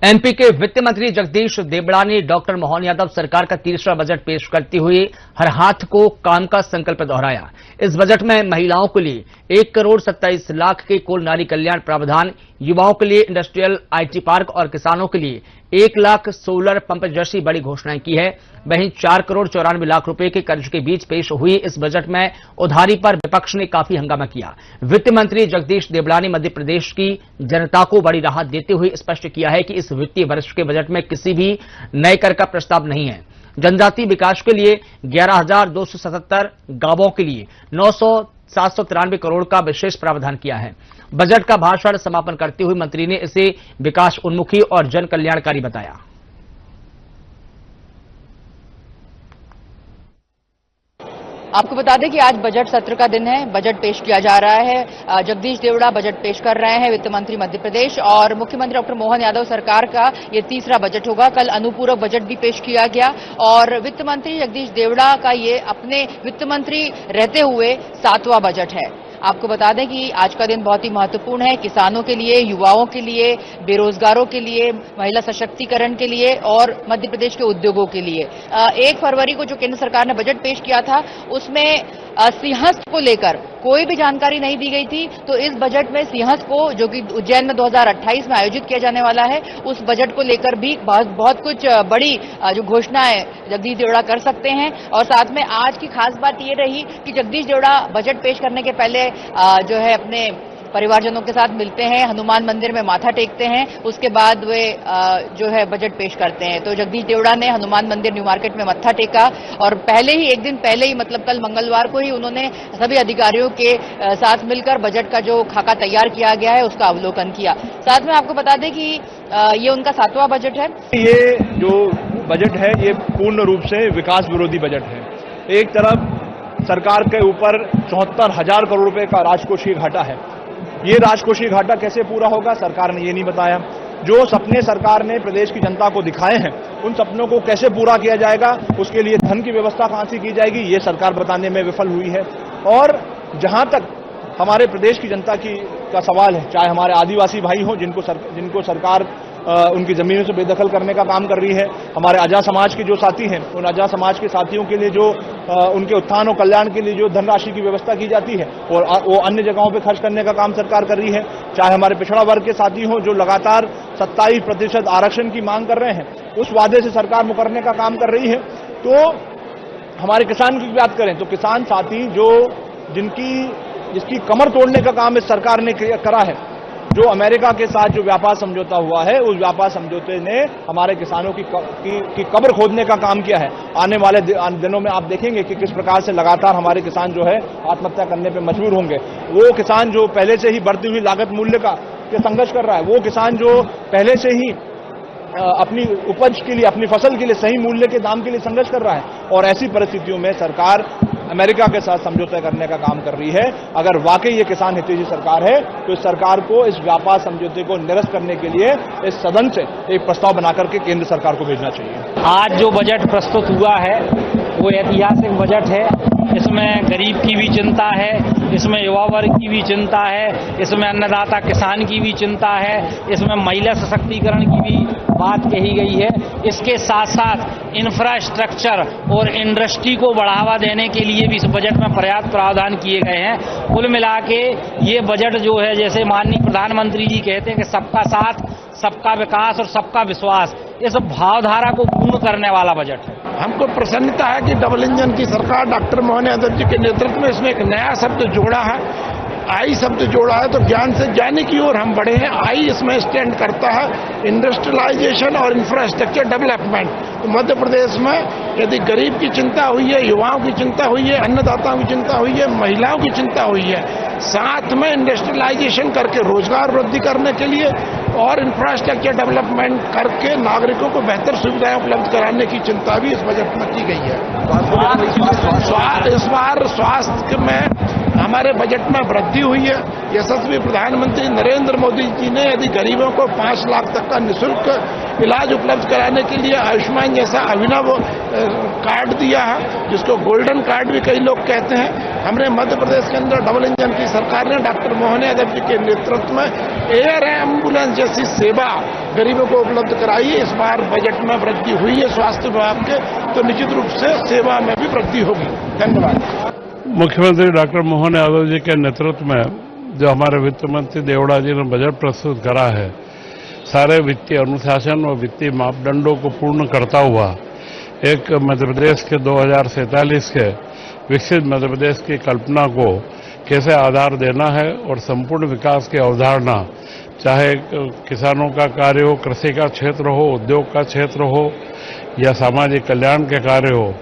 MP के वित्त मंत्री जगदीश देवड़ा ने डॉक्टर मोहन यादव सरकार का तीसरा बजट पेश करते हुए हर हाथ को काम का संकल्प दोहराया। इस बजट में महिलाओं के लिए 1,27,00,000 के कुल नारी कल्याण प्रावधान, युवाओं के लिए इंडस्ट्रियल आईटी पार्क और किसानों के लिए 1,00,000 सोलर पंप जैसी बड़ी घोषणाएं की है। वहीं 4,94,00,000 रुपए के कर्ज के बीच पेश हुई इस बजट में उधारी पर विपक्ष ने काफी हंगामा किया। वित्त मंत्री जगदीश देवड़ा ने मध्य प्रदेश की जनता को बड़ी राहत देते हुए स्पष्ट किया है कि इस वित्तीय वर्ष के बजट में किसी भी नए कर का प्रस्ताव नहीं है। जनजातीय विकास के लिए 11,277 गांवों के लिए 793 करोड़ का विशेष प्रावधान किया है। बजट का भाषण समापन करते हुए मंत्री ने इसे विकास उन्मुखी और जन कल्याणकारी बताया। आपको बता दें कि आज बजट सत्र का दिन है। बजट पेश किया जा रहा है। जगदीश देवड़ा बजट पेश कर रहे हैं, वित्त मंत्री मध्य प्रदेश, और मुख्यमंत्री डॉक्टर मोहन यादव सरकार का ये तीसरा बजट होगा। कल अनुपूरक बजट भी पेश किया गया और वित्त मंत्री जगदीश देवड़ा का ये अपने वित्त मंत्री रहते हुए 7वां बजट है। आपको बता दें कि आज का दिन बहुत ही महत्वपूर्ण है किसानों के लिए, युवाओं के लिए, बेरोजगारों के लिए, महिला सशक्तिकरण के लिए और मध्य प्रदेश के उद्योगों के लिए। 1 फरवरी को जो केंद्र सरकार ने बजट पेश किया था उसमें सिंहस्थ को लेकर कोई भी जानकारी नहीं दी गई थी। तो इस बजट में सिंहस्थ को, जो कि उज्जैन में 2028 में आयोजित किया जाने वाला है, उस बजट को लेकर भी बहुत कुछ बड़ी जो घोषणाएं जगदीश देवड़ा कर सकते हैं। और साथ में आज की खास बात ये रही कि जगदीश देवड़ा बजट पेश करने के पहले जो है अपने परिवारजनों के साथ मिलते हैं, हनुमान मंदिर में माथा टेकते हैं, उसके बाद वे जो है बजट पेश करते हैं। तो जगदीश देवड़ा ने हनुमान मंदिर न्यू मार्केट में मत्था टेका और एक दिन पहले ही मतलब कल मंगलवार को ही उन्होंने सभी अधिकारियों के साथ मिलकर बजट का जो खाका तैयार किया गया है उसका अवलोकन किया। साथ में आपको बता दें कि ये उनका 7वां बजट है। ये जो बजट है ये पूर्ण रूप से विकास विरोधी बजट है। एक तरफ सरकार के ऊपर 74,000 करोड़ रुपए का राजकोषीय घाटा है। ये राजकोषीय घाटा कैसे पूरा होगा, सरकार ने ये नहीं बताया। जो सपने सरकार ने प्रदेश की जनता को दिखाए हैं उन सपनों को कैसे पूरा किया जाएगा, उसके लिए धन की व्यवस्था कहां से की जाएगी, ये सरकार बताने में विफल हुई है। और जहां तक हमारे प्रदेश की जनता का सवाल है, चाहे हमारे आदिवासी भाई हों जिनको सरकार उनकी जमीनों से बेदखल करने का काम कर रही है, हमारे आजा समाज के जो साथी हैं उन आजा समाज के साथियों के लिए जो उनके उत्थान और कल्याण के लिए जो धनराशि की व्यवस्था की जाती है और वो अन्य जगहों पे खर्च करने का काम सरकार कर रही है, चाहे हमारे पिछड़ा वर्ग के साथी हों जो लगातार 27% आरक्षण की मांग कर रहे हैं, उस वादे से सरकार मुकरने का काम कर रही है। तो हमारे किसान की बात करें तो किसान साथी जिसकी कमर तोड़ने का काम इस सरकार ने करा है, जो अमेरिका के साथ जो व्यापार समझौता हुआ है उस व्यापार समझौते ने हमारे किसानों की कब्र खोदने का काम किया है। आने वाले दिनों में आप देखेंगे कि किस प्रकार से लगातार हमारे किसान जो है आत्महत्या करने पे मजबूर होंगे। वो किसान जो पहले से ही बढ़ती हुई लागत मूल्य के संघर्ष कर रहा है, वो किसान जो पहले से ही अपनी उपज के लिए, अपनी फसल के लिए सही मूल्य के दाम के लिए संघर्ष कर रहा है, और ऐसी परिस्थितियों में सरकार अमेरिका के साथ समझौता करने का काम कर रही है। अगर वाकई ये किसान हितैषी सरकार है तो इस सरकार को इस व्यापार समझौते को निरस्त करने के लिए इस सदन से एक प्रस्ताव बनाकर के केंद्र सरकार को भेजना चाहिए। आज जो बजट प्रस्तुत हुआ है वो ऐतिहासिक बजट है। इसमें गरीब की भी चिंता है, इसमें युवा वर्ग की भी चिंता है, इसमें अन्नदाता किसान की भी चिंता है, इसमें महिला सशक्तिकरण की भी बात कही गई है। इसके साथ साथ इंफ्रास्ट्रक्चर और इंडस्ट्री को बढ़ावा देने के लिए भी इस बजट में पर्याप्त प्रावधान किए गए हैं। कुल मिला के ये बजट जो है, जैसे माननीय प्रधानमंत्री जी कहते हैं कि सबका साथ, सबका विकास और सबका विश्वास, इस भावधारा को पूर्ण करने वाला बजट है। हमको प्रसन्नता है कि डबल इंजन की सरकार डॉक्टर मोहन यादव जी के नेतृत्व में इसमें एक नया शब्द जोड़ा है, आई शब्द जोड़ा है। तो ज्ञान से ज्ञानी की ओर हम बढ़े हैं। आई इसमें स्टैंड करता है इंडस्ट्रियलाइजेशन और इंफ्रास्ट्रक्चर डेवलपमेंट। तो मध्य प्रदेश में यदि गरीब की चिंता हुई है, युवाओं की चिंता हुई है, अन्नदाताओं की चिंता हुई है, महिलाओं की चिंता हुई है, साथ में इंडस्ट्रियलाइजेशन करके रोजगार वृद्धि करने के लिए और इंफ्रास्ट्रक्चर डेवलपमेंट करके नागरिकों को बेहतर सुविधाएं उपलब्ध कराने की चिंता भी इस बजट में की गई है। इस बार स्वास्थ्य में हमारे बजट में वृद्धि हुई है। यशस्वी प्रधानमंत्री नरेंद्र मोदी जी ने यदि गरीबों को 5 लाख तक का निःशुल्क इलाज उपलब्ध कराने के लिए आयुष्मान जैसा अभिनव कार्ड दिया है, जिसको गोल्डन कार्ड भी कई लोग कहते हैं। हमने मध्य प्रदेश के अंदर डबल इंजन की सरकार ने डॉक्टर मोहन यादव जी के नेतृत्व में एयर एम्बुलेंस जैसी सेवा गरीबों को उपलब्ध कराइए। इस बार बजट में वृद्धि हुई है स्वास्थ्य विभाग के, तो निश्चित रूप से सेवा में भी वृद्धि होगी। धन्यवाद। मुख्यमंत्री डॉक्टर मोहन यादव जी के नेतृत्व में जो हमारे वित्त मंत्री देवड़ा जी ने बजट प्रस्तुत करा है, सारे वित्तीय अनुशासन और वित्तीय मापदंडों को पूर्ण करता हुआ एक मध्य प्रदेश के 2047 के विकसित मध्य प्रदेश की कल्पना को कैसे आधार देना है और संपूर्ण विकास की अवधारणा, चाहे किसानों का कार्य हो, कृषि का क्षेत्र हो, उद्योग का क्षेत्र हो या सामाजिक कल्याण के कार्य हो,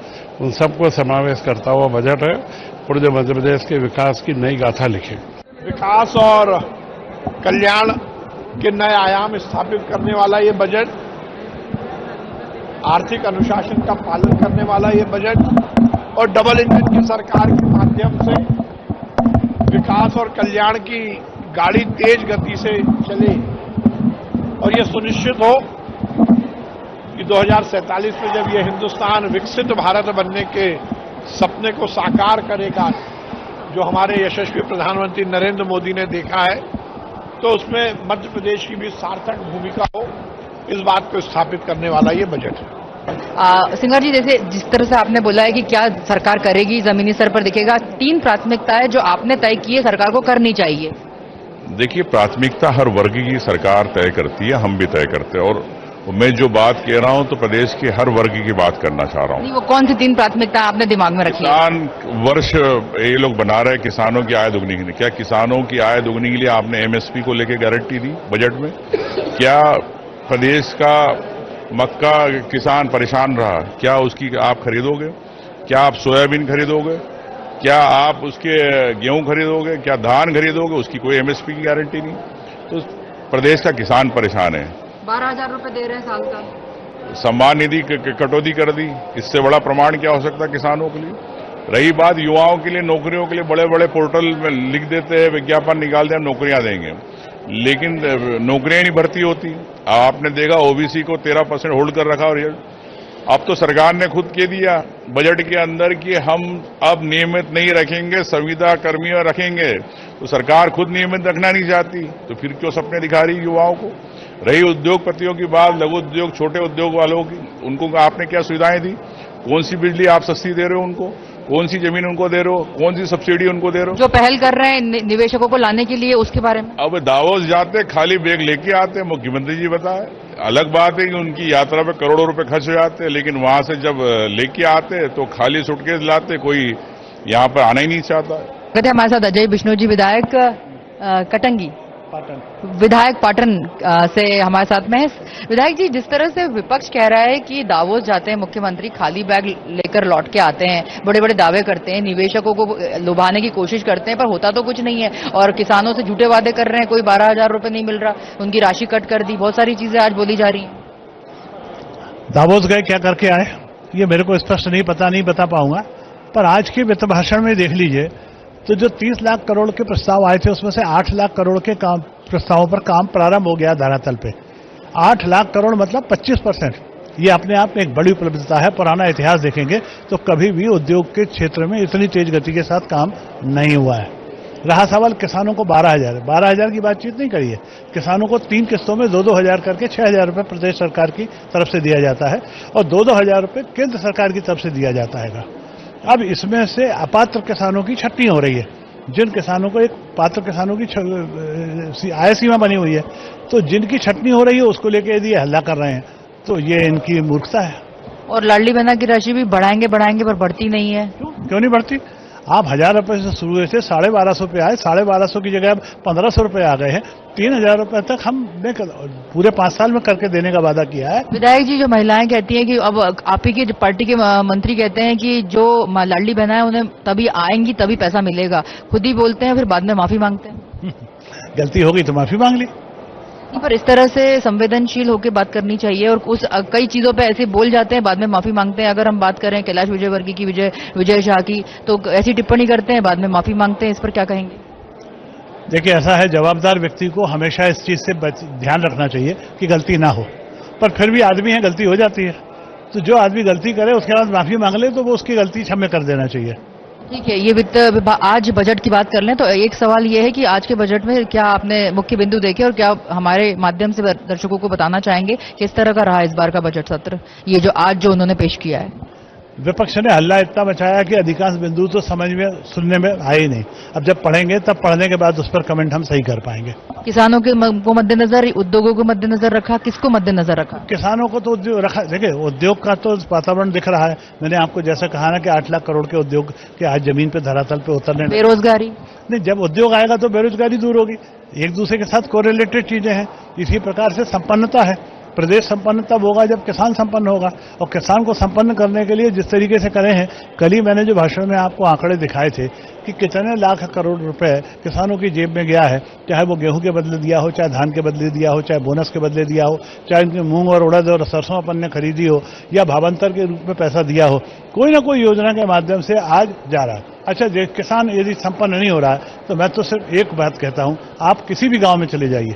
उन सबको समावेश करता हुआ बजट है। पूरे मध्य प्रदेश के विकास की नई गाथा लिखे। विकास और कल्याण के नए आयाम स्थापित करने वाला ये बजट, आर्थिक अनुशासन का पालन करने वाला ये बजट और डबल इंजन की सरकार के माध्यम से विकास और कल्याण की गाड़ी तेज गति से चले और ये सुनिश्चित हो कि 2047 में जब ये हिंदुस्तान विकसित भारत बनने के सपने को साकार करेगा, जो हमारे यशस्वी प्रधानमंत्री नरेंद्र मोदी ने देखा है, तो उसमें मध्य प्रदेश की भी सार्थक भूमिका हो, इस बात को स्थापित करने वाला ये बजट है। सिंगर जी, जैसे जिस तरह से आपने बोला है कि क्या सरकार करेगी, जमीनी स्तर पर दिखेगा, 3 प्राथमिकताएं जो आपने तय की है सरकार को करनी चाहिए। देखिए, प्राथमिकता हर वर्ग की सरकार तय करती है, हम भी तय करते हैं, और मैं जो बात कह रहा हूं तो प्रदेश के हर वर्ग की बात करना चाह रहा हूं। वो कौन सी 3 प्राथमिकता आपने दिमाग में रखी है? किसान वर्ष ये लोग बना रहे हैं किसानों की आय दुगनी के लिए। क्या किसानों की आय दुगनी के लिए आपने एमएसपी को लेकर गारंटी दी बजट में? क्या प्रदेश का मक्का किसान परेशान रहा, क्या उसकी आप खरीदोगे? क्या आप सोयाबीन खरीदोगे? क्या आप उसके गेहूं खरीदोगे? क्या धान खरीदोगे? उसकी कोई एमएसपी की गारंटी नहीं। तो प्रदेश का किसान परेशान है। 12,000 रुपए दे रहे हैं साल का। सम्मान निधि कटौती कर दी, इससे बड़ा प्रमाण क्या हो सकता है किसानों के लिए? रही बात युवाओं के लिए, नौकरियों के लिए बड़े बड़े पोर्टल में लिख देते हैं, विज्ञापन निकालते हैं, नौकरियां देंगे, लेकिन नौकरियां नहीं भर्ती होती। आपने देखा ओबीसी को 13% होल्ड कर रखा, और अब तो सरकार ने खुद कह दिया बजट के अंदर कि हम अब नियमित नहीं रखेंगे, संविदा कर्मियों रखेंगे। तो सरकार खुद नियमित रखना नहीं चाहती, तो फिर क्यों सपने दिखा रही युवाओं को? रही उद्योगपतियों की बात, लघु उद्योग, छोटे उद्योग वालों की, उनको आपने क्या सुविधाएं दी? कौन सी बिजली आप सस्ती दे रहे हो उनको? कौन सी जमीन उनको दे रहे हो? कौन सी सब्सिडी उनको दे रहे हो? जो पहल कर रहे हैं निवेशकों को लाने के लिए, उसके बारे में? अब दावोस जाते खाली बैग लेके आते, मुख्यमंत्री जी बताए। अलग बात है कि उनकी यात्रा पे करोड़ों रुपए खर्च हो जाते, लेकिन वहां से जब लेके आते तो खाली सूटकेस लाते, कोई यहाँ पर आना ही नहीं चाहता। कहते हमारे साथ अजय बिश्नोई जी, विधायक कटंगी, विधायक पाटन से हमारे साथ में है। विधायक जी, जिस तरह से विपक्ष कह रहा है कि दावोस जाते हैं मुख्यमंत्री, खाली बैग लेकर लौट के आते हैं, बड़े बड़े दावे करते हैं, निवेशकों को लुभाने की कोशिश करते हैं, पर होता तो कुछ नहीं है, और किसानों से झूठे वादे कर रहे हैं, कोई 12,000 रुपए नहीं मिल रहा, उनकी राशि कट कर दी, बहुत सारी चीजें आज बोली जा रही हैं। दावोस गए, क्या करके आए, ये मेरे को स्पष्ट नहीं बता पाऊंगा, पर आज के वित्त भाषण में देख लीजिए तो जो 30 लाख करोड़ के प्रस्ताव आए थे, उसमें से 8 लाख करोड़ के काम प्रस्तावों पर काम प्रारंभ हो गया धरातल पे। 8 लाख करोड़ मतलब 25%। ये अपने आप में एक बड़ी उपलब्धता है। पुराना इतिहास देखेंगे तो कभी भी उद्योग के क्षेत्र में इतनी तेज गति के साथ काम नहीं हुआ है। रहा सवाल किसानों को 12,000 की बातचीत नहीं करी है। किसानों को 3 किस्तों में 2-2 हजार करके 6,000 रुपये प्रदेश सरकार की तरफ से दिया जाता है और 2-2 हजार रुपये केंद्र सरकार की तरफ से दिया जाता है। अब इसमें से अपात्र किसानों की छटनी हो रही है। जिन किसानों को, एक पात्र किसानों की आय सीमा बनी हुई है, तो जिनकी छटनी हो रही है उसको लेके यदि हल्ला कर रहे हैं तो ये इनकी मूर्खता है। और लाडली बहना की राशि भी बढ़ाएंगे पर बढ़ती नहीं है। क्यों नहीं बढ़ती? आप 1,000 रुपए से शुरू हुए थे, 1250 पे आए, 1250 की जगह अब 1,500 रुपए आ गए हैं। 3,000 रुपए तक हमने पूरे 5 साल में करके देने का वादा किया है। विधायक जी, जो महिलाएं कहती हैं कि अब आप ही की पार्टी के मंत्री कहते हैं कि जो लाडली बहना है उन्हें तभी आएंगी तभी पैसा मिलेगा, खुद ही बोलते हैं, फिर बाद में माफी मांगते हैं। गलती हो गई तो माफी मांग ली। पर इस तरह से संवेदनशील होकर बात करनी चाहिए, और कुछ कई चीजों पे ऐसे बोल जाते हैं, बाद में माफी मांगते हैं। अगर हम बात करें कैलाश विजयवर्गीय की, विजय शाह की, तो ऐसी टिप्पणी करते हैं, बाद में माफी मांगते हैं, इस पर क्या कहेंगे? देखिए, ऐसा है, जवाबदार व्यक्ति को हमेशा इस चीज से ध्यान रखना चाहिए कि गलती ना हो, पर फिर भी आदमी है, गलती हो जाती है। तो जो आदमी गलती करे उसके बाद माफी मांग ले तो वो उसकी गलती क्षमा कर देना चाहिए। ठीक है, ये वित्त विभाग आज बजट की बात कर लें तो एक सवाल ये है कि आज के बजट में क्या आपने मुख्य बिंदु देखे और क्या हमारे माध्यम से दर्शकों को बताना चाहेंगे किस तरह का रहा इस बार का बजट सत्र, ये जो आज जो उन्होंने पेश किया है? विपक्ष ने हल्ला इतना मचाया कि अधिकांश बिंदु तो समझ में सुनने में आए ही नहीं। अब जब पढ़ेंगे तब पढ़ने के बाद उस पर कमेंट हम सही कर पाएंगे। किसानों के को मद्देनजर, उद्योगों को मद्देनजर रखा, किसको मद्देनजर रखा? किसानों को तो उद्योग रखा। देखिए, उद्योग का तो वातावरण दिख रहा है। मैंने आपको जैसा कहा ना कि 8 लाख करोड़ के उद्योग के आज जमीन पे धरातल पे उतरने। बेरोजगारी नहीं, जब उद्योग आएगा तो बेरोजगारी दूर होगी। एक दूसरे के साथ कोरिलेटेड चीजें हैं। इसी प्रकार से संपन्नता है। प्रदेश संपन्न तब होगा जब किसान संपन्न होगा, और किसान को संपन्न करने के लिए जिस तरीके से करे हैं, कल ही मैंने जो भाषण में आपको आंकड़े दिखाए थे कि कितने लाख करोड़ रुपए किसानों की जेब में गया है, चाहे वो गेहूं के बदले दिया हो, चाहे धान के बदले दिया हो, चाहे बोनस के बदले दिया हो, चाहे उनके मूंग और उड़द और सरसों अपन ने खरीदी हो, या भावांतर के रूप में पैसा दिया हो, कोई ना कोई योजना के माध्यम से आज जा रहा है। अच्छा, किसान यदि संपन्न नहीं हो रहा है तो मैं तो सिर्फ एक बात कहता हूं, आप किसी भी गांव में चले जाइए,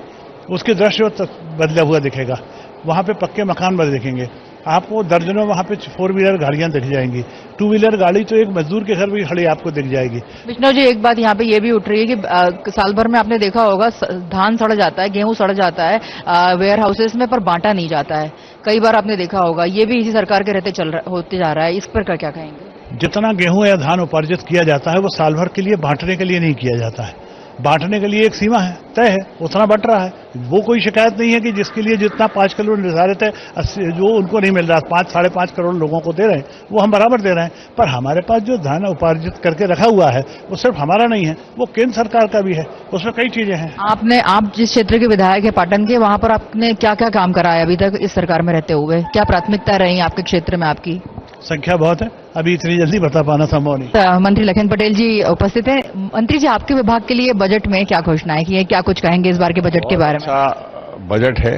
उसके दृश्य बदला हुआ दिखेगा। वहां पे पक्के मकान बने दिखेंगे आपको, दर्जनों वहां पे 4 व्हीलर गाड़ियां दिख जाएंगी, 2 व्हीलर गाड़ी तो एक मजदूर के घर भी खड़ी आपको दिख जाएगी। विष्णु जी, एक बात यहाँ पे ये भी उठ रही है कि साल भर में आपने देखा होगा धान सड़ जाता है, गेहूं सड़ जाता है वेयर हाउसेस में, पर बांटा नहीं जाता है। कई बार आपने देखा होगा, ये भी इसी सरकार के रहते होते जा रहा है। इस पर क्या कहेंगे? जितना गेहूं या धान उपार्जित किया जाता है वो साल भर के लिए बांटने के लिए नहीं किया जाता है। बांटने के लिए एक सीमा है, तय है, उतना बट रहा है। वो कोई शिकायत नहीं है कि जिसके लिए जितना 5 करोड़ निर्धारित है जो उनको नहीं मिल रहा, 5-5.5 करोड़ लोगों को दे रहे हैं, वो हम बराबर दे रहे हैं। पर हमारे पास जो धन उपार्जित करके रखा हुआ है वो सिर्फ हमारा नहीं है, वो केंद्र सरकार का भी है, उसमें कई चीजें हैं। आप जिस क्षेत्र के विधायक है पाटन के, वहां पर आपने क्या क्या काम करा है अभी तक इस सरकार में रहते हुए? क्या प्राथमिकता रही आपके क्षेत्र में? आपकी संख्या बहुत है, अभी इतनी जल्दी बता पाना संभव नहीं। मंत्री लखन पटेल जी उपस्थित हैं। मंत्री जी, आपके विभाग के लिए बजट में क्या घोषणाएं की है, क्या कुछ कहेंगे इस बार के बजट के बारे में? अच्छा बजट है,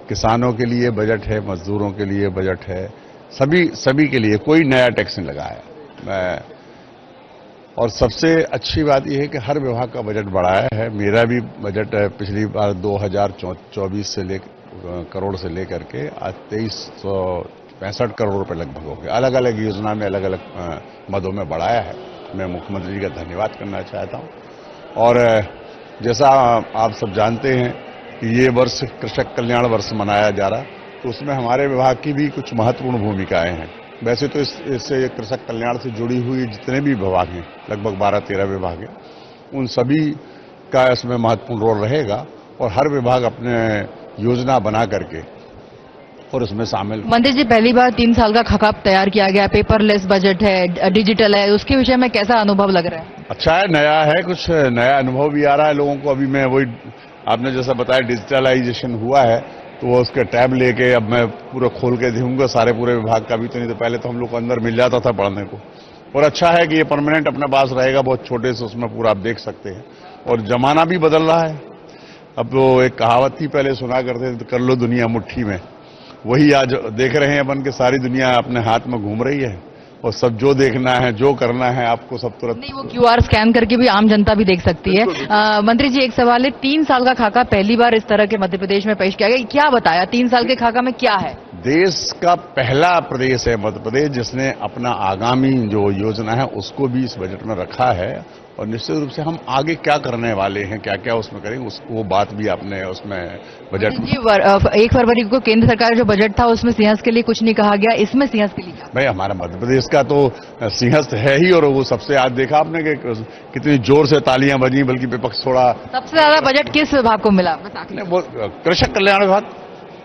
किसानों के लिए बजट है, मजदूरों के लिए बजट है, सभी के लिए, कोई नया टैक्स नहीं लगाया। और सबसे अच्छी बात यह है कि हर विभाग का बजट बढ़ाया है। मेरा भी बजट पिछली बार 2024 से करोड़ से लेकर के आज 2365 करोड़ रुपए लगभग हो गए। अलग अलग योजना में अलग अलग मदों में बढ़ाया है। मैं मुख्यमंत्री जी का धन्यवाद करना चाहता हूं। और जैसा आप सब जानते हैं कि ये वर्ष कृषक कल्याण वर्ष मनाया जा रहा, तो उसमें हमारे विभाग की भी कुछ महत्वपूर्ण भूमिकाएं हैं। वैसे तो इससे कृषक कल्याण से जुड़ी हुई जितने भी विभाग हैं, लगभग 12-13 विभाग हैं, उन सभी का इसमें महत्वपूर्ण रोल रहेगा और हर विभाग अपने योजना बना करके और उसमें शामिल। मंत्री जी, पहली बार 3 साल का खाका तैयार किया गया, पेपरलेस बजट है, डिजिटल है, उसके विषय में कैसा अनुभव लग रहा है? अच्छा है, नया है, कुछ नया अनुभव भी आ रहा है लोगों को। अभी मैं वही आपने जैसा बताया डिजिटलाइजेशन हुआ है, तो वो उसके टैब लेके अब मैं पूरा खोल के दूंगा सारे पूरे विभाग का भी। तो नहीं तो पहले तो हम लोग को अंदर मिल जाता था पढ़ने को। और अच्छा है कि ये परमानेंट अपने पास रहेगा, बहुत छोटे से उसमें पूरा आप देख सकते हैं। और जमाना भी बदल रहा है। अब तो एक कहावत थी पहले सुना करते थे, तो कर लो दुनिया मुट्ठी में, वही आज देख रहे हैं अपन के सारी दुनिया अपने हाथ में घूम रही है और सब जो देखना है जो करना है आपको सब तुरंत। नहीं, वो QR स्कैन करके भी आम जनता भी देख सकती है। मंत्री जी, एक सवाल है, 3 साल का खाका पहली बार इस तरह के मध्य प्रदेश में पेश किया गया, क्या बताया 3 साल के खाका में क्या है? देश का पहला प्रदेश है मध्य प्रदेश जिसने अपना आगामी जो योजना है उसको भी इस बजट में रखा है। और निश्चित रूप से हम आगे क्या करने वाले हैं, क्या क्या उसमें करेंगे, वो बात भी आपने उसमें बजट में। 1 फरवरी को केंद्र सरकार जो बजट था उसमें सिंहस्थ के लिए कुछ नहीं कहा गया, इसमें सिंहस्थ के लिए क्या? भाई, हमारा मध्य प्रदेश का तो सिंहस्थ है ही। और वो सबसे आज देखा आपने कि कितनी जोर से तालियां बजी, बल्कि विपक्ष थोड़ा। सबसे ज्यादा बजट किस विभाग को मिला? कृषक कल्याण विभाग।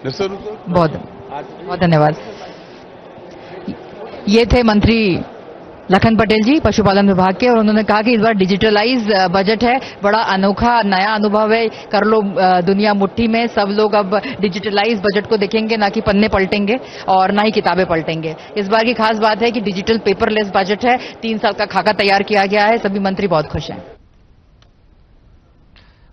निश्चित रूप से बहुत धन्यवाद। ये थे मंत्री लखन पटेल जी पशुपालन विभाग के, और उन्होंने कहा कि इस बार डिजिटलाइज बजट है, बड़ा अनोखा नया अनुभव है। कर लो दुनिया मुट्ठी में, सब लोग अब डिजिटलाइज बजट को देखेंगे, ना कि पन्ने पलटेंगे और ना ही किताबें पलटेंगे। इस बार की खास बात है कि डिजिटल पेपरलेस बजट है, 3 साल का खाका तैयार किया गया है। सभी मंत्री बहुत खुश हैं।